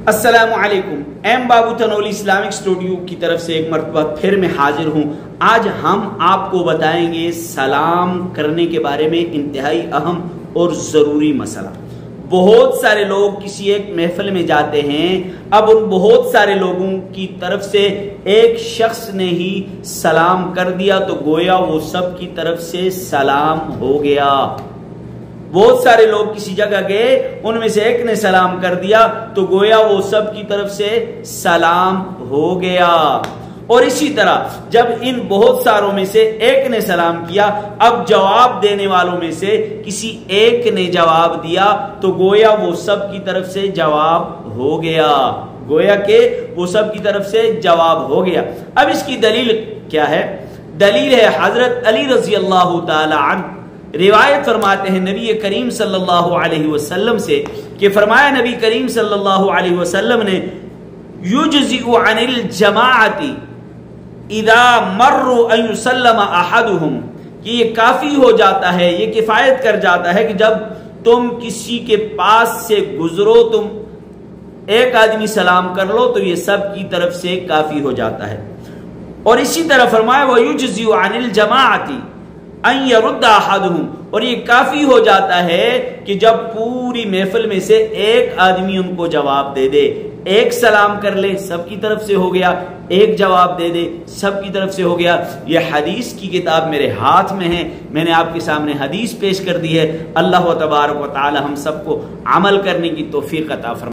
السلام علیکم، ایم بابو Tanoli Islamic studio کی طرف سے ایک مرتبہ پھر میں حاضر ہوں۔ آج ہم آپ کو بتائیں گے سلام کرنے کے بارے میں انتہائی اہم اور ضروری مسئلہ۔ بہت سارے لوگ کسی ایک محفل میں جاتے ہیں، اب ان بہت سارے لوگوں کی طرف سے ایک شخص نے ہی سلام کر دیا تو گویا وہ سب کی طرف سے سلام ہو گیا۔ بہت سارے لوگ کسی جگہ گئے، ان میں سے ایک نے سلام کر دیا تو گویا وہ سب کی طرف سے سلام ہو گیا۔ اور اسی طرح جب ان بہت ساروں میں سے ایک نے سلام کیا، اب جواب دینے والوں میں سے کسی ایک نے جواب دیا تو گویا وہ سب کی طرف سے جواب ہو گیا، گویا کہ وہ سب کی طرف سے جواب ہو گیا۔ اب اس کی دلیل کیا ہے؟ دلیل ہے حضرت علی رضی اللہ تعالی عنہ روایت فرماتے ہیں نبی کریم صلی اللہ علیہ وسلم سے کہ فرمایا نبی کریم صلی اللہ علیہ وسلم نے یجزئ عن الجماعت اذا مروا ان يسلم احدهم، کہ یہ کافی ہو جاتا ہے، یہ کفایت کر جاتا ہے کہ جب تم کسی کے پاس سے گزرو، تم ایک آدمی سلام کر لو تو یہ سب کی طرف سے کافی ہو جاتا ہے۔ اور اسی طرح فرمایا وَيُجْزِئُ عَنِ الْجَمَاعَةِ ان يرد احدهم، اور یہ کافی ہو جاتا ہے کہ جب پوری محفل میں سے ایک آدمی ان کو جواب دے دے، ایک سلام کر لے سب کی طرف سے ہو گیا، ایک جواب دے دے سب کی طرف سے ہو گیا۔ یہ حدیث کی کتاب میرے ہاتھ میں ہے، میں نے آپ کے سامنے حدیث پیش کر دی ہے۔ اللہ تبارک و تعالی ہم سب کو عمل کرنے کی توفیق عطا فرمائے۔